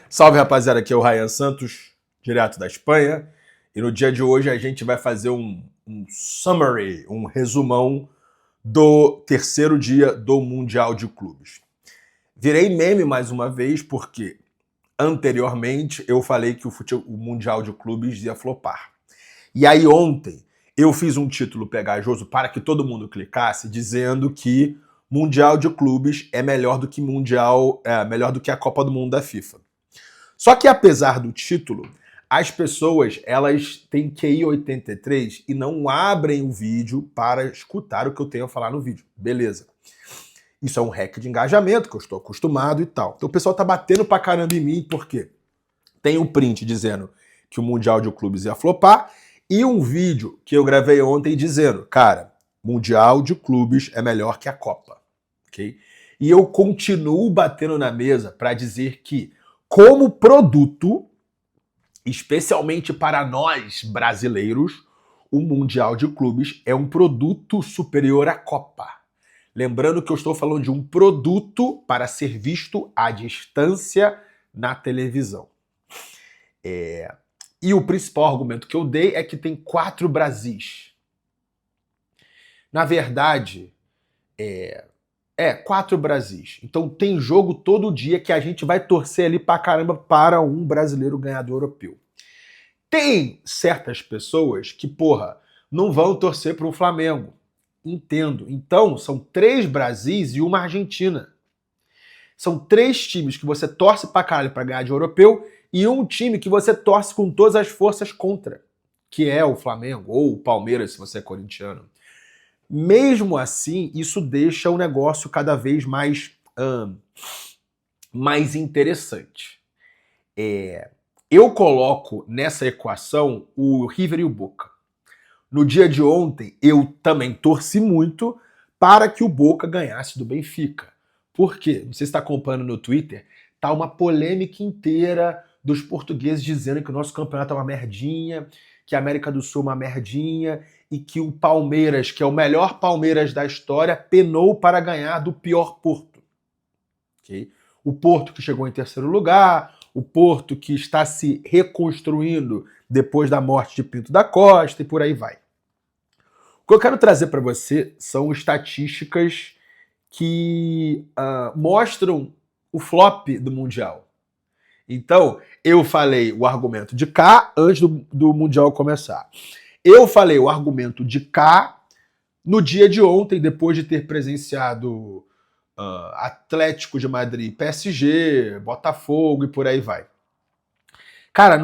Salve, rapaziada, aqui é o Ryan Santos, direto da Espanha. E no dia de hoje a gente vai fazer um summary, um resumão do terceiro dia do Mundial de Clubes. Virei meme mais uma vez porque anteriormente eu falei que o Mundial de Clubes ia flopar. E aí ontem eu fiz um título pegajoso para que todo mundo clicasse dizendo que Mundial de Clubes é melhor do que melhor do que a Copa do Mundo da FIFA. Só que apesar do título, as pessoas elas têm QI 83 e não abrem o vídeo para escutar o que eu tenho a falar no vídeo. Beleza. Isso é um hack de engajamento, que eu estou acostumado e tal. Então o pessoal tá batendo pra caramba em mim, por quê? Tem um print dizendo que o Mundial de Clubes ia flopar e um vídeo que eu gravei ontem dizendo, cara, Mundial de Clubes é melhor que a Copa. Okay? E eu continuo batendo na mesa para dizer que, como produto, especialmente para nós brasileiros, o Mundial de Clubes é um produto superior à Copa. Lembrando que eu estou falando de um produto para ser visto à distância na televisão. E o principal argumento que eu dei é que tem 4 Brasis. Na verdade, 4 Brasis. Então tem jogo todo dia que a gente vai torcer ali pra caramba para um brasileiro ganhador europeu. Tem certas pessoas que, não vão torcer para o Flamengo. Entendo. Então, são 3 Brasis e uma Argentina. São 3 times que você torce pra caralho pra ganhar de europeu e um time que você torce com todas as forças contra, que é o Flamengo ou o Palmeiras, se você é corintiano. Mesmo assim, isso deixa o negócio cada vez mais interessante. Eu coloco nessa equação o River e o Boca. No dia de ontem, eu também torci muito para que o Boca ganhasse do Benfica. Por quê? Não sei se está acompanhando no Twitter, tá uma polêmica inteira dos portugueses dizendo que o nosso campeonato é uma merdinha, que a América do Sul é uma merdinha e que o Palmeiras, que é o melhor Palmeiras da história, penou para ganhar do pior Porto. Okay? O Porto que chegou em terceiro lugar, o Porto que está se reconstruindo depois da morte de Pinto da Costa e por aí vai. O que eu quero trazer para você são estatísticas que mostram o flop do Mundial. Então, eu falei o argumento de cá antes do Mundial começar. Eu falei o argumento de cá no dia de ontem, depois de ter presenciado Atlético de Madrid, PSG, Botafogo e por aí vai. Cara,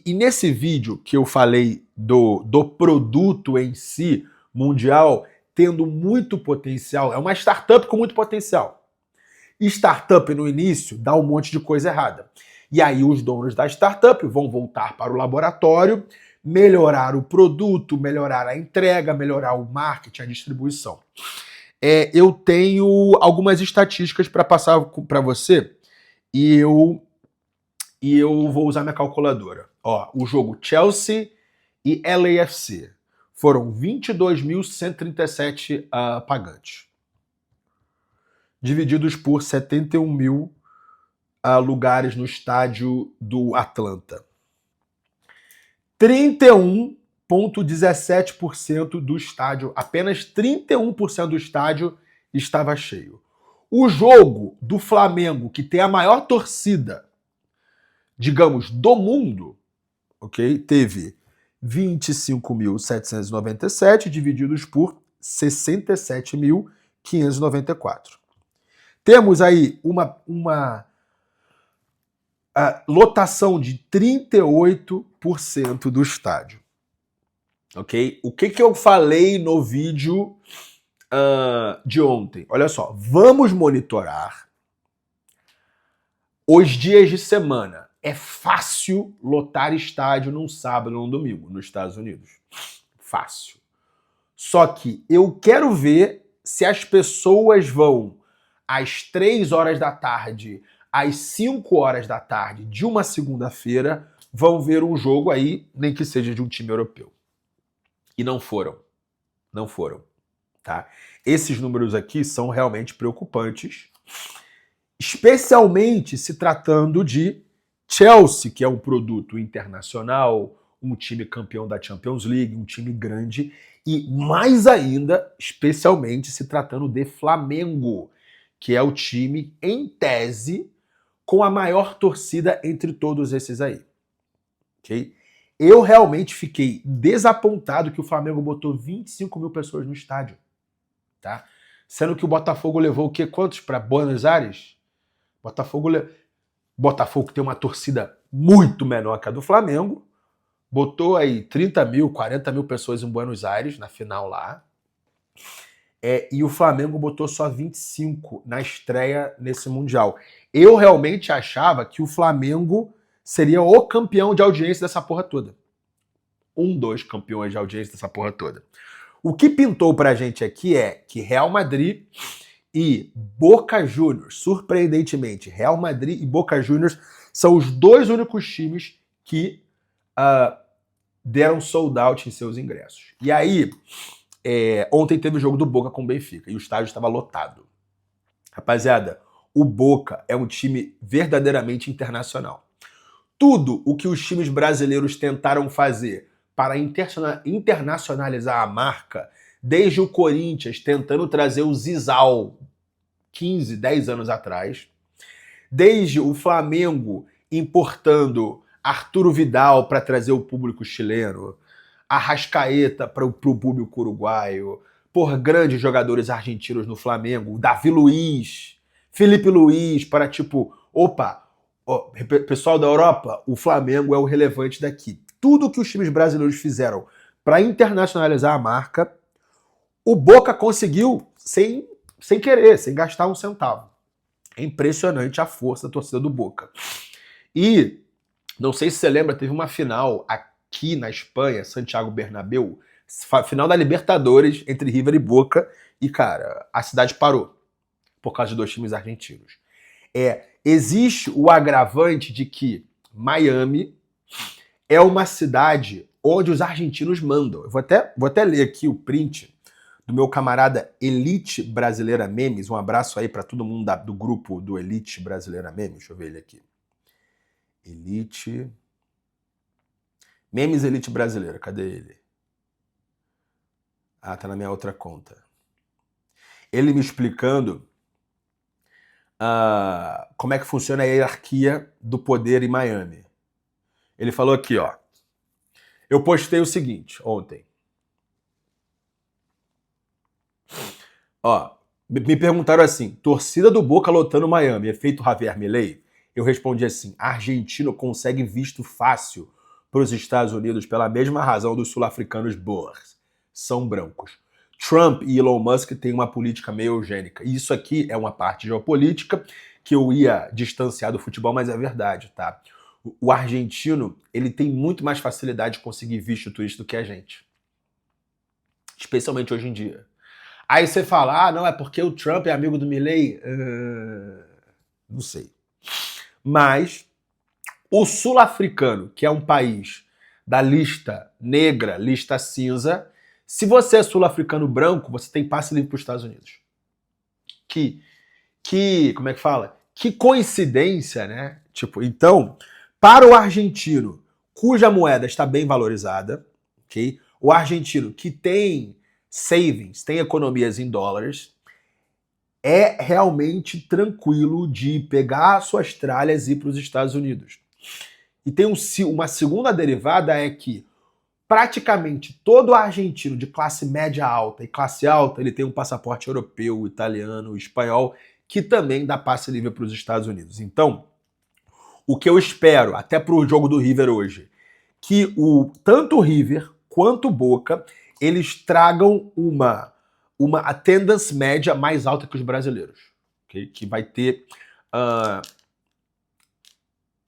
nesse vídeo que eu falei do produto em si, mundial, tendo muito potencial, é uma startup com muito potencial. E startup no início dá um monte de coisa errada. E aí os donos da startup vão voltar para o laboratório, melhorar o produto, melhorar a entrega, melhorar o marketing, a distribuição. Eu tenho algumas estatísticas para passar para você e eu vou usar minha calculadora. O jogo Chelsea e LAFC foram 22.137 pagantes, divididos por 71 mil lugares no estádio do Atlanta. 31,17% do estádio, apenas 31% do estádio estava cheio. O jogo do Flamengo, que tem a maior torcida, digamos, do mundo, ok? Teve 25.797 divididos por 67.594. Temos aí uma lotação de 38% do estádio. Ok? O que eu falei no vídeo de ontem? Olha só, vamos monitorar os dias de semana. É fácil lotar estádio num sábado ou num domingo nos Estados Unidos. Fácil. Só que eu quero ver se as pessoas vão às 3 horas da tarde, às 5 horas da tarde de uma segunda-feira, vão ver um jogo aí, nem que seja de um time europeu. E não foram. Não foram. Tá? Esses números aqui são realmente preocupantes, especialmente se tratando de Chelsea, que é um produto internacional, um time campeão da Champions League, um time grande, e mais ainda, especialmente se tratando de Flamengo, que é o time, em tese, com a maior torcida entre todos esses aí. Okay? Eu realmente fiquei desapontado que o Flamengo botou 25 mil pessoas no estádio. Tá? Sendo que o Botafogo levou o quê? Quantos para Buenos Aires? Botafogo tem uma torcida muito menor que a do Flamengo, botou aí 30 mil, 40 mil pessoas em Buenos Aires, na final lá, e o Flamengo botou só 25 na estreia nesse Mundial. Eu realmente achava que o Flamengo seria o campeão de audiência dessa porra toda. Dois campeões de audiência dessa porra toda. O que pintou pra gente aqui é que Real Madrid e Boca Juniors, surpreendentemente, Real Madrid e Boca Juniors são os dois únicos times que deram sold out em seus ingressos. E aí, ontem teve o jogo do Boca com o Benfica e o estádio estava lotado. Rapaziada, o Boca é um time verdadeiramente internacional. Tudo o que os times brasileiros tentaram fazer para internacionalizar a marca, desde o Corinthians tentando trazer o Zizal 15, 10 anos atrás, desde o Flamengo importando Arturo Vidal para trazer o público chileno, Arrascaeta para o público uruguaio, por grandes jogadores argentinos no Flamengo, Davi Luiz, Felipe Luiz, para tipo, pessoal da Europa, o Flamengo é o relevante daqui. Tudo que os times brasileiros fizeram para internacionalizar a marca, o Boca conseguiu sem querer, sem gastar um centavo. É impressionante a força da torcida do Boca. E, não sei se você lembra, teve uma final aqui na Espanha, Santiago Bernabéu, final da Libertadores entre River e Boca, e, cara, a cidade parou por causa de dois times argentinos. Existe o agravante de que Miami é uma cidade onde os argentinos mandam. Eu vou até ler aqui o print do meu camarada Elite Brasileira Memes. Um abraço aí para todo mundo do grupo do Elite Brasileira Memes. Deixa eu ver ele aqui. Memes Elite Brasileira. Cadê ele? Ah, tá na minha outra conta. Ele me explicando como é que funciona a hierarquia do poder em Miami. Ele falou aqui, ó. Eu postei o seguinte ontem. Ó, me perguntaram assim, torcida do Boca lotando Miami, efeito Javier Milei? Eu respondi assim, argentino consegue visto fácil para os Estados Unidos pela mesma razão dos sul-africanos boas. São brancos. Trump e Elon Musk têm uma política meio eugênica. E isso aqui é uma parte geopolítica que eu ia distanciar do futebol, mas é verdade, tá? O argentino, ele tem muito mais facilidade de conseguir visto turista do que a gente. Especialmente hoje em dia. Aí você fala, não, é porque o Trump é amigo do Milei? Não sei. Mas o sul-africano, que é um país da lista negra, lista cinza, se você é sul-africano branco, você tem passe livre para os Estados Unidos. Como é que fala? Que coincidência, né? Tipo, então, para o argentino, cuja moeda está bem valorizada, ok? O argentino que tem savings, tem economias em dólares, é realmente tranquilo de pegar suas tralhas e ir para os Estados Unidos. E tem uma segunda derivada é que praticamente todo argentino de classe média alta e classe alta, ele tem um passaporte europeu, italiano, espanhol, que também dá passe livre para os Estados Unidos. Então, o que eu espero, até para o jogo do River hoje, que tanto o River quanto o Boca, eles tragam uma attendance média mais alta que os brasileiros. Okay? Que vai ter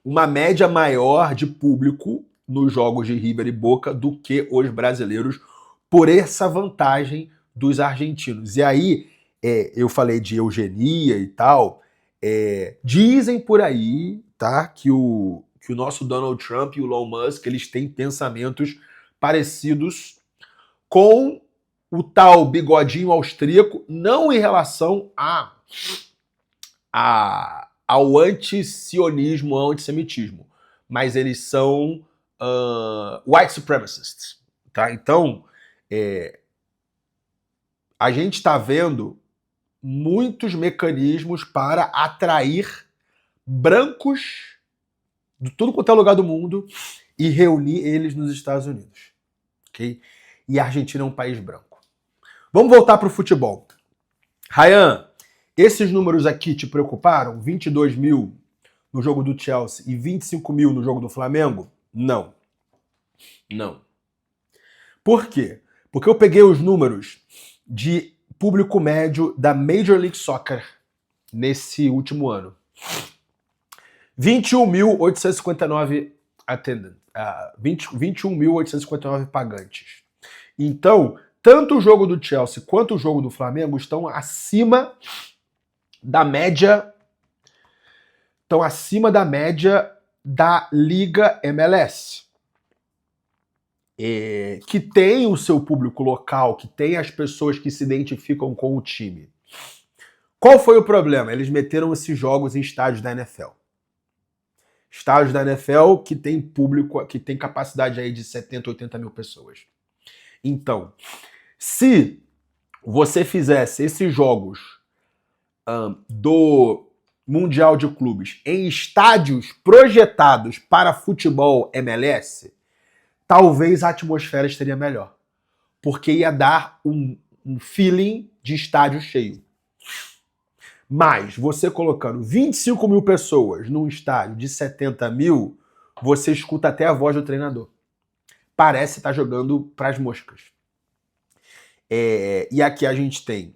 uma média maior de público nos jogos de River e Boca do que os brasileiros, por essa vantagem dos argentinos. E aí, eu falei de eugenia e tal, dizem por aí, tá, que o nosso Donald Trump e o Elon Musk, eles têm pensamentos parecidos com o tal bigodinho austríaco, não em relação ao anti-sionismo, ao antissemitismo, mas eles são white supremacists. Tá? Então, a gente está vendo muitos mecanismos para atrair brancos de tudo quanto é lugar do mundo e reunir eles nos Estados Unidos. Okay? E a Argentina é um país branco. Vamos voltar para o futebol. Ryan, esses números aqui te preocuparam? 22 mil no jogo do Chelsea e 25 mil no jogo do Flamengo? Não. Não. Por quê? Porque eu peguei os números de público médio da Major League Soccer nesse último ano. 21.859 attendants. 21.859 pagantes. Então, tanto o jogo do Chelsea quanto o jogo do Flamengo estão acima da média. Estão acima da média da Liga MLS. Que tem o seu público local, que tem as pessoas que se identificam com o time. Qual foi o problema? Eles meteram esses jogos em estádios da NFL. Estádios da NFL que tem público, que tem capacidade aí de 70, 80 mil pessoas. Então, se você fizesse esses jogos do Mundial de Clubes em estádios projetados para futebol MLS, talvez a atmosfera estaria melhor. Porque ia dar um feeling de estádio cheio. Mas você colocando 25 mil pessoas num estádio de 70 mil, você escuta até a voz do treinador. Parece estar jogando pras moscas. E aqui a gente tem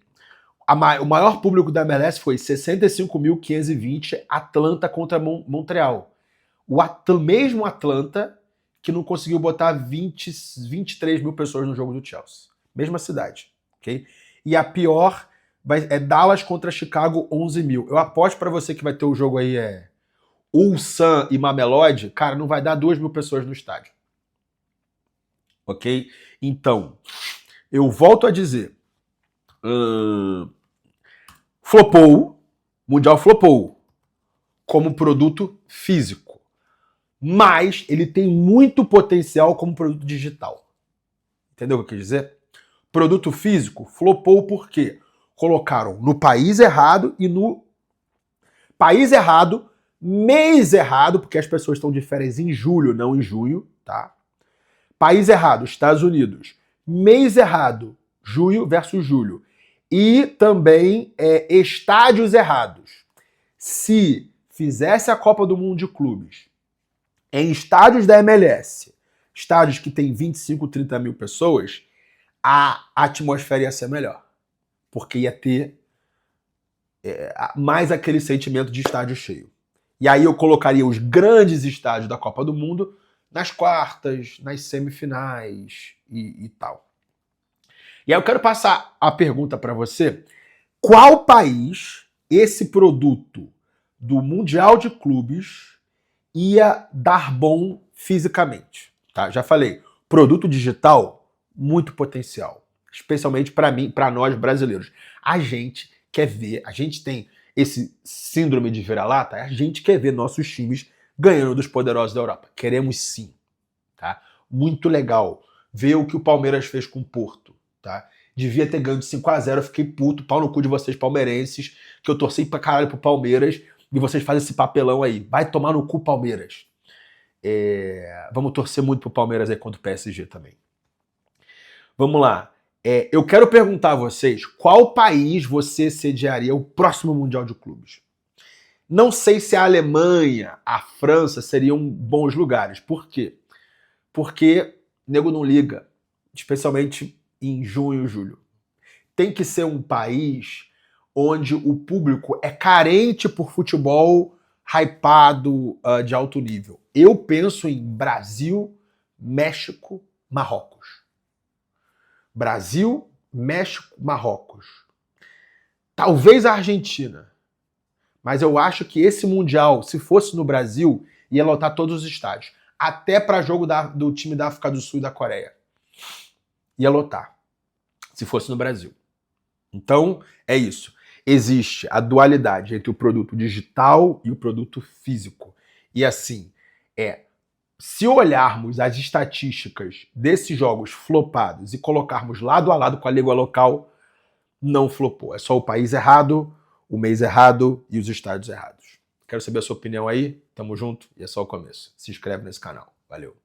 o maior público da MLS foi 65.520 Atlanta contra Montreal. O mesmo Atlanta que não conseguiu botar 23 mil pessoas no jogo do Chelsea. Mesma cidade, ok? E a pior é Dallas contra Chicago, 11 mil. Eu aposto pra você que vai ter o jogo aí, Ulsan e Mamelodi, cara, não vai dar 2 mil pessoas no estádio. Ok? Então, eu volto a dizer, flopou, Mundial flopou, como produto físico. Mas ele tem muito potencial como produto digital. Entendeu o que eu quis dizer? Produto físico flopou por quê? Colocaram no país errado e no país errado, mês errado, porque as pessoas estão de férias em julho, não em junho, tá? País errado, Estados Unidos. Mês errado, junho versus julho. E também estádios errados. Se fizesse a Copa do Mundo de Clubes em estádios da MLS, estádios que tem 25, 30 mil pessoas, a atmosfera ia ser melhor. Porque ia ter mais aquele sentimento de estádio cheio. E aí eu colocaria os grandes estádios da Copa do Mundo nas quartas, nas semifinais e tal. E aí eu quero passar a pergunta para você. Qual país esse produto do Mundial de Clubes ia dar bom fisicamente? Tá? Já falei, produto digital, muito potencial. Especialmente para mim, para nós brasileiros. A gente quer ver, a gente tem esse síndrome de vira-lata, a gente quer ver nossos times ganhando dos poderosos da Europa. Queremos sim. Tá? Muito legal ver o que o Palmeiras fez com o Porto. Tá? Devia ter ganho de 5-0, eu fiquei puto, pau no cu de vocês palmeirenses, que eu torci pra caralho pro Palmeiras, e vocês fazem esse papelão aí. Vai tomar no cu, Palmeiras. Vamos torcer muito pro Palmeiras aí contra o PSG também. Vamos lá. Eu quero perguntar a vocês, qual país você sediaria o próximo Mundial de Clubes? Não sei se a Alemanha, a França seriam bons lugares. Por quê? Porque nego não liga, especialmente em junho, julho. Tem que ser um país onde o público é carente por futebol hypado de alto nível. Eu penso em Brasil, México, Marrocos. Brasil, México, Marrocos. Talvez a Argentina. Mas eu acho que esse Mundial, se fosse no Brasil, ia lotar todos os estádios. Até para jogo do time da África do Sul e da Coreia. Ia lotar. Se fosse no Brasil. Então, é isso. Existe a dualidade entre o produto digital e o produto físico. E assim, se olharmos as estatísticas desses jogos flopados e colocarmos lado a lado com a liga local, não flopou. É só o país errado, o mês errado e os estádios errados. Quero saber a sua opinião aí. Tamo junto e é só o começo. Se inscreve nesse canal. Valeu.